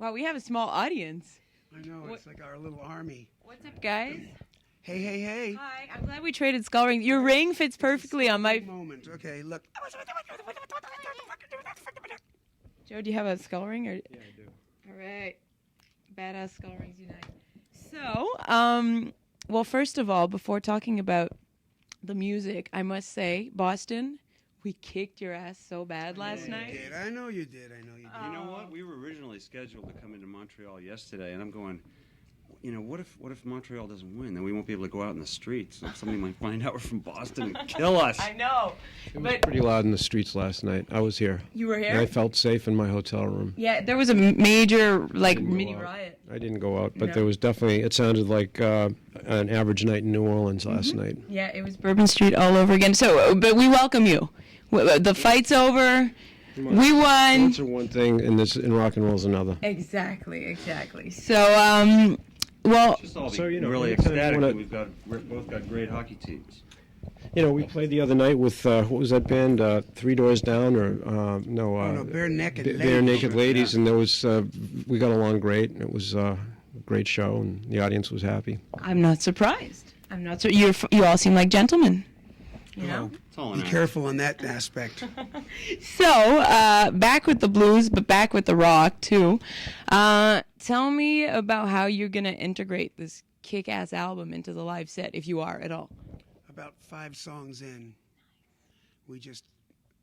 Wow, we have a small audience. I know, it's like our little army. What's up, guys? Hey, hey, hey. Hi, I'm glad we traded skull rings. Your ring fits perfectly on my... moment. Okay, look. Joe, do you have a skull ring? Or... Yeah, I do. All right. Badass skull rings unite. So, well, first of all, before talking about the music, I must say, Boston, we kicked your ass so bad last night. I know you did. I know you did. You know what? We were originally scheduled to come into Montreal yesterday, and I'm going, what if Montreal doesn't win? Then we won't be able to go out in the streets. Somebody might find out we're from Boston and kill us. I know. It was pretty loud in the streets last night. I was here. You were here? And I felt safe in my hotel room. Yeah, there was a major, mini riot. I didn't go out, but No. there was definitely, it sounded like an average night in New Orleans last night. Yeah, it was Bourbon Street all over again. So, but we welcome you. The fight's over. We won. Sports are one thing, and rock and roll is another. Exactly. So, well, Just all be So, really anytime you ecstatic wanna- that we've both got great hockey teams. We played the other night with, what was that band? Three Doors Down, or, no, Bare Naked Ladies. Bare Naked Ladies, and there was, we got along great, and it was a great show, and the audience was happy. I'm not surprised. You all seem like gentlemen. You know? It's all Be in careful on that aspect. So, back with the blues, but back with the rock, too. Tell me about how you're going to integrate this kick-ass album into the live set, if you are at all. About 5 songs in, we just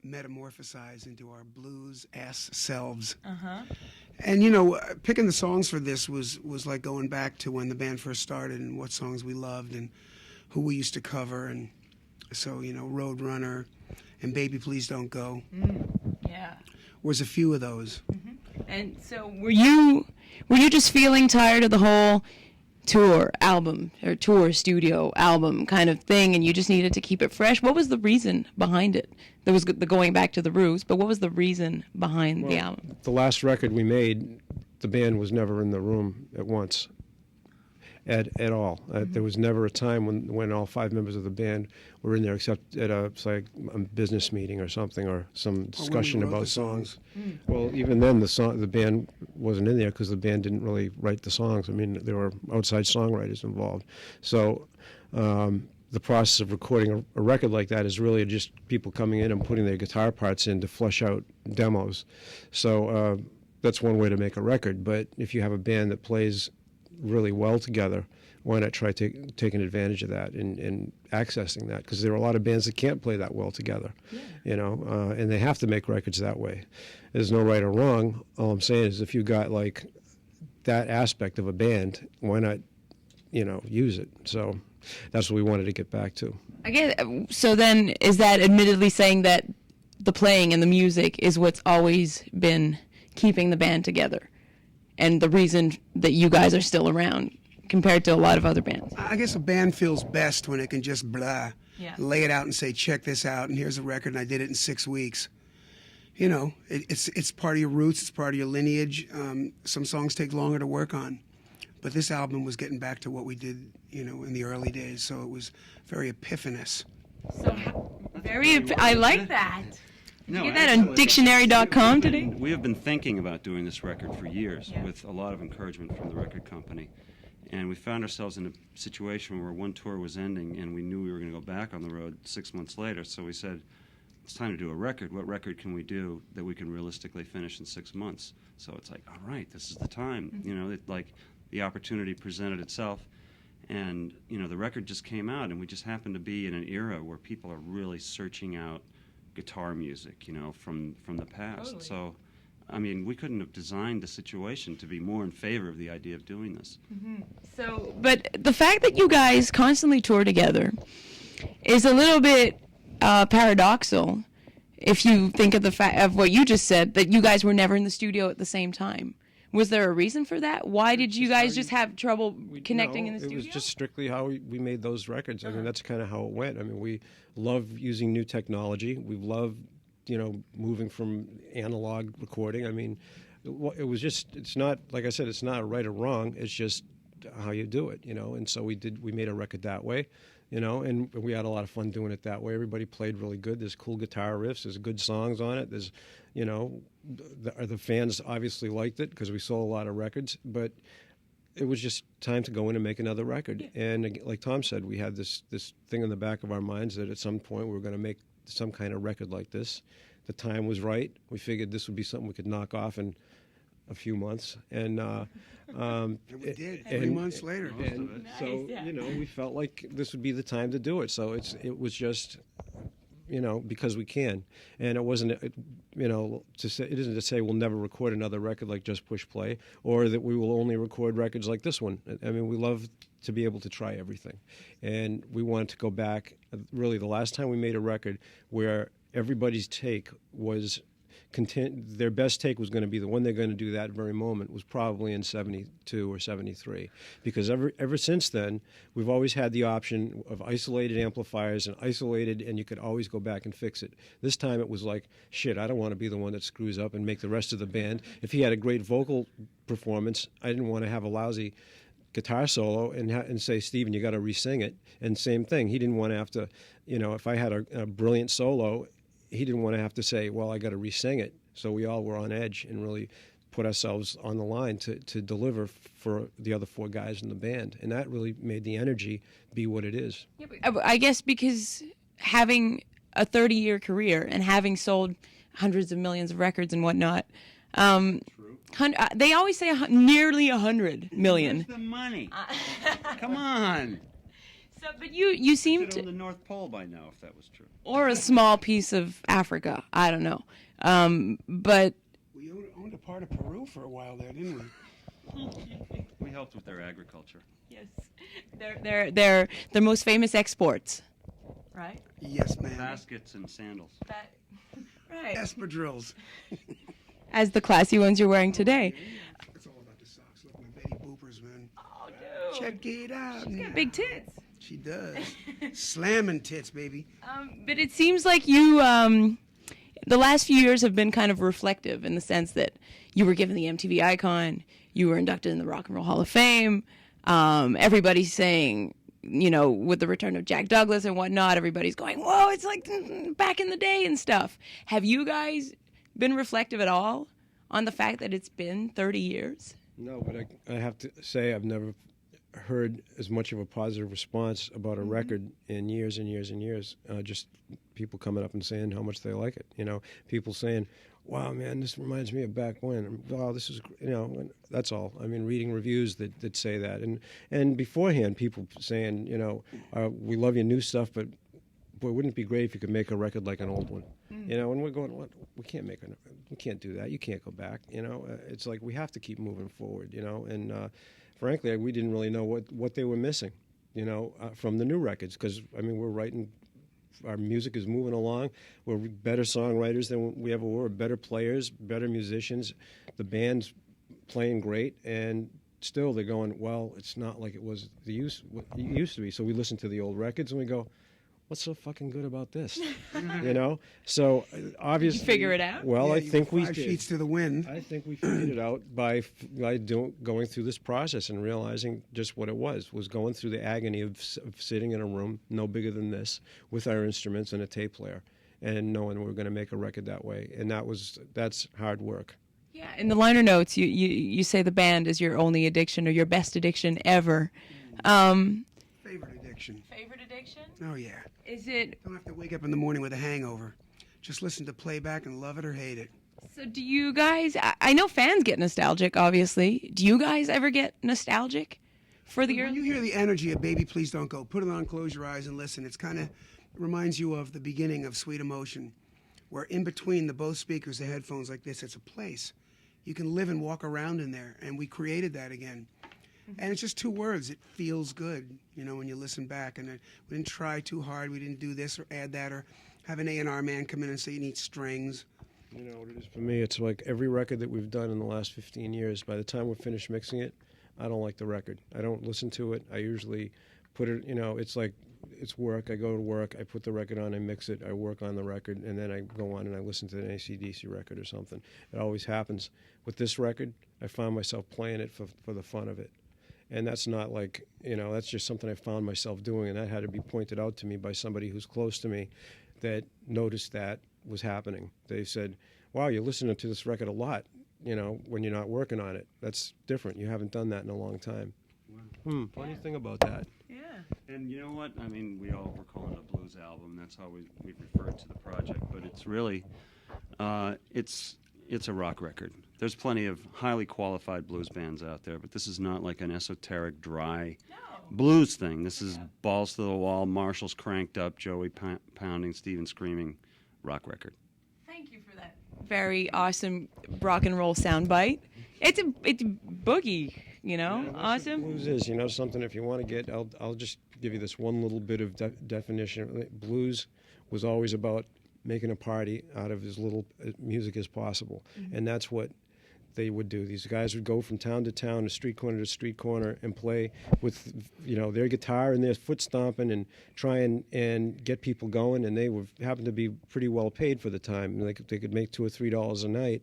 metamorphosize into our blues-ass selves. Uh-huh. And, picking the songs for this was like going back to when the band first started and what songs we loved and who we used to cover. And so, Roadrunner and Baby Please Don't Go Yeah. was a few of those. And so were you just feeling tired of the whole tour album or tour studio album kind of thing, and you just needed to keep it fresh? What was the reason behind it? There was the going back to the roots, but what was the reason behind the album? The last record we made, the band was never in the room at once. At all. There was never a time when all 5 members of the band were in there, except at a business meeting or something, or some discussion about songs. Well, even then, the band wasn't in there because the band didn't really write the songs. I mean, there were outside songwriters involved. So the process of recording a record like that is really just people coming in and putting their guitar parts in to flesh out demos. So that's one way to make a record. But if you have a band that plays really well together, why not try taking advantage of that and accessing that? Because there are a lot of bands that can't play that well together, and they have to make records that way. There's no right or wrong. All I'm saying is if you got like that aspect of a band, why not, use it? So that's what we wanted to get back to. I guess, so then is that admittedly saying that the playing and the music is what's always been keeping the band together? And the reason that you guys are still around compared to a lot of other bands? I guess a band feels best when it can just lay it out and say, check this out, and here's a record, and I did it in 6 weeks. It's part of your roots, it's part of your lineage. Some songs take longer to work on. But this album was getting back to what we did, in the early days, so it was very epiphanous. I like that. Did you get that on dictionary.com today? We have been thinking about doing this record for years with a lot of encouragement from the record company. And we found ourselves in a situation where one tour was ending and we knew we were going to go back on the road 6 months later. So we said, it's time to do a record. What record can we do that we can realistically finish in 6 months? So it's like, all right, this is the time. The opportunity presented itself. And, the record just came out, and we just happened to be in an era where people are really searching out guitar music, from the past. Totally. So, we couldn't have designed the situation to be more in favor of the idea of doing this. So, but the fact that you guys constantly tour together is a little bit paradoxical if you think of the fact of what you just said, that you guys were never in the studio at the same time. Was there a reason for that? Why did you guys just have trouble connecting in the studio? It was just strictly how we made those records. I mean, that's kind of how it went. I mean, we love using new technology. We love, moving from analog recording. I mean, it was just, it's not, like I said, it's not right or wrong. It's just how you do it, And so we made a record that way. and we had a lot of fun doing it that way. Everybody played really good. There's cool guitar riffs. There's good songs on it. There's, the fans obviously liked it because we sold a lot of records, but it was just time to go in and make another record. Yeah. And like Tom said, we had this thing in the back of our minds that at some point we were going to make some kind of record like this. The time was right. We figured this would be something we could knock off in a few months, and we did 3 months later. And so we felt like this would be the time to do it. So it was just because we can, and it wasn't to say, it isn't to say we'll never record another record like Just Push Play, or that we will only record records like this one. I mean, we love to be able to try everything, and we wanted to go back. Really, the last time we made a record where everybody's take was their best take was going to be the one they're going to do that very moment was probably in 72 or 73, because ever since then we've always had the option of isolated amplifiers and you could always go back and fix it. This time it was like, shit, I don't want to be the one that screws up and make the rest of the band. If he had a great vocal performance, I didn't want to have a lousy guitar solo and say, Steven, you got to re-sing it. And same thing, he didn't want to have to, if I had a brilliant solo, he didn't want to have to say, well, I got to re-sing it. So we all were on edge and really put ourselves on the line to deliver for the other four guys in the band. And that really made the energy be what it is. Yeah, but I guess because having a 30-year career and having sold hundreds of millions of records and whatnot, they always say nearly 100 million. Where's the money? Come on. So, but you seem to on the North Pole by now, if that was true. Or a small piece of Africa. I don't know. But we owned a part of Peru for a while there, didn't we? We helped with their agriculture. Yes, they're their most famous exports, right? Yes, ma'am. Baskets and sandals. Right. Espadrilles. As the classy ones you're wearing today. It's all about the socks. Look, my Betty Boopers, man. Oh, dude. Check it out. She's got big tits. She does. Slamming tits, baby. But it seems like you, the last few years have been kind of reflective in the sense that you were given the MTV icon, you were inducted in the Rock and Roll Hall of Fame. Everybody's saying, with the return of Jack Douglas and whatnot, everybody's going, whoa, it's like back in the day and stuff. Have you guys been reflective at all on the fact that it's been 30 years? No, but I have to say I've never heard as much of a positive response about a record in years and years and years. Just people coming up and saying how much they like it. People saying, wow, man, this reminds me of back when. Wow, this is, that's all. I mean, reading reviews that say that. And beforehand, people saying, we love your new stuff, but boy, wouldn't it be great if you could make a record like an old one? And we're going, what? We can't do that. You can't go back. It's like we have to keep moving forward, and frankly, we didn't really know what they were missing, from the new records, because, we're writing, our music is moving along. We're better songwriters than we ever were, better players, better musicians. The band's playing great, and still they're going, well, it's not like it used to be. So we listen to the old records and we go, what's so fucking good about this? So obviously, did you figure it out? Well, yeah, I think we did. 5 sheets to the wind. I think we figured it out by going through this process and realizing just what it was going through the agony of sitting in a room no bigger than this with our instruments and a tape player, and knowing we were going to make a record that way, and that's hard work. Yeah, in the liner notes, you say the band is your only addiction or your best addiction ever. Favorite addiction. Favorite addiction? Oh, yeah. Is it? Don't have to wake up in the morning with a hangover. Just listen to playback and love it or hate it. So do you guys, I know fans get nostalgic, obviously. Do you guys ever get nostalgic for the When early? you hear the energy of Baby Please Don't Go, put it on, close your eyes and listen. It's kind of reminds you of the beginning of Sweet Emotion, where in between both speakers, the headphones like this, it's a place. You can live and walk around in there, and we created that again. And it's just 2 words. It feels good, when you listen back. And we didn't try too hard. We didn't do this or add that or have an A&R man come in and say you need strings. You know what it is for me? It's like every record that we've done in the last 15 years, by the time we're finished mixing it, I don't like the record. I don't listen to it. I usually put it, it's like it's work. I go to work. I put the record on. I mix it. I work on the record. And then I go on and I listen to an AC/DC record or something. It always happens. With this record, I found myself playing it for the fun of it. And that's not like, that's just something I found myself doing, and that had to be pointed out to me by somebody who's close to me that noticed that was happening. They said, wow, you're listening to this record a lot, when you're not working on it. That's different. You haven't done that in a long time. Wow. Funny thing about that. Yeah. And you know what? I mean, we all were calling it a blues album. That's how we've referred to the project. But it's really, it's a rock record. There's plenty of highly qualified blues bands out there, but this is not like an esoteric, dry blues thing. This is balls to the wall, Marshalls cranked up, Joey pounding, Steven screaming, rock record. Thank you for that very awesome rock and roll soundbite. It's Boogie, awesome. Blues is, something. If you want to get, I'll just give you this one little bit of definition. Blues was always about making a party out of as little music as possible, and that's what they would do. These guys would go from town to town, street corner to street corner, and play with, their guitar and their foot stomping and try and get people going. And they would happen to be pretty well paid for the time. They could make $2 or $3 a night,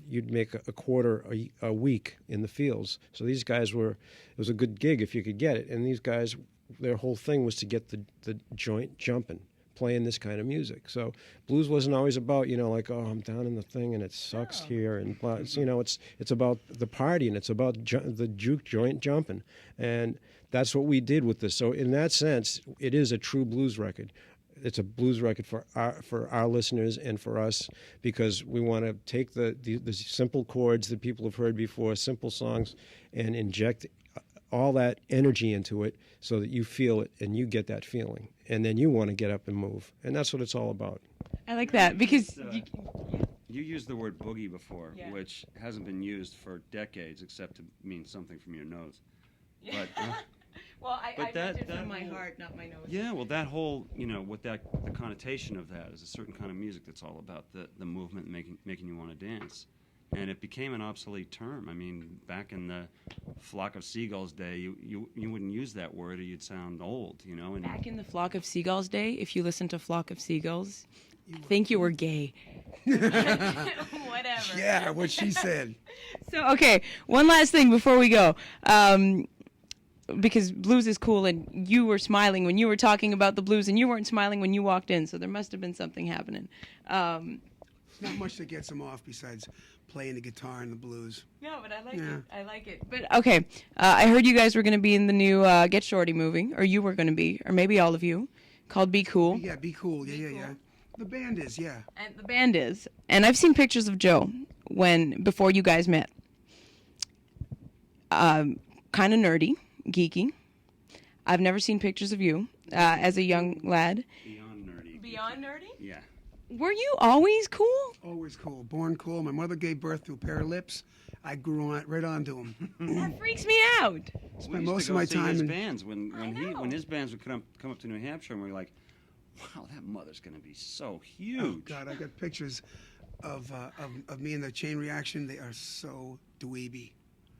you'd make a quarter a week in the fields. So these guys it was a good gig if you could get it. And these guys, their whole thing was to get the joint jumping, playing this kind of music. So blues wasn't always about, I'm down in the thing and it sucks here and blah. It's about the party, and it's about the juke joint jumping. And that's what we did with this. So in that sense, it is a true blues record. It's a blues record for our listeners and for us, because we want to take the simple chords that people have heard before, simple songs, and inject all that energy into it so that you feel it and you get that feeling, and then you want to get up and move. And that's what it's all about. I like that because you used the word boogie before, which hasn't been used for decades except to mean something from your nose. But well, I meant it from my heart, not my nose. Yeah, well, that whole, what the connotation of that is a certain kind of music that's all about the movement making you want to dance. And it became an obsolete term. I mean, back in the Flock of Seagulls day, you wouldn't use that word or you'd sound old, And back in the Flock of Seagulls day, if you listen to Flock of Seagulls, I think you were gay. Whatever. Yeah, what she said. So, okay, one last thing before we go. Because blues is cool, and you were smiling when you were talking about the blues, and you weren't smiling when you walked in, so there must have been something happening. Not much that gets them off besides playing the guitar and the blues. No, but I like it. I like it. But, okay, I heard you guys were going to be in the new Get Shorty movie, or you were going to be, or maybe all of you, called Be Cool. Yeah, Be Cool. Yeah. The band is, yeah. And the band is. And I've seen pictures of Joe before you guys met. Kind of nerdy, geeky. I've never seen pictures of you as a young lad. Beyond nerdy. Beyond nerdy? Yeah. Were you always cool? Always cool. Born cool. My mother gave birth to a pair of lips. I grew right onto them. That freaks me out. Spent most of my time his in bands when his bands would come up to New Hampshire, and we were like, wow, that mother's going to be so huge. Oh God, I got pictures of me in the Chain Reaction. They are so dweeby.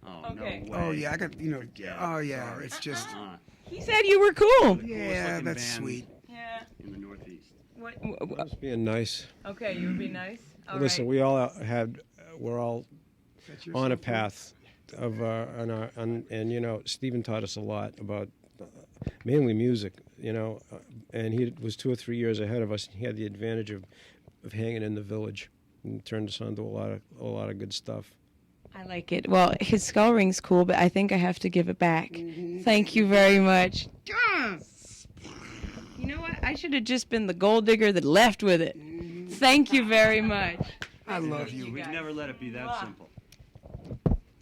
Oh, Okay. no way. Oh yeah, I got Oh yeah, Sorry. it's just. He said you were cool. Yeah, Coolest-looking that's band sweet. Yeah. in the Northeast. Just being nice. Okay, you would be nice. All Listen, right. we all we're all That's your on a stuff, path of and Stephen taught us a lot about mainly music, and he was 2 or 3 years ahead of us. He had the advantage of hanging in the village and turned us on to a lot of good stuff. I like it. Well, his skull ring's cool, but I think I have to give it back. Thank you very much. You know what? I should have just been the gold digger that left with it. Thank you very much. I love you. We'd never let it be that simple.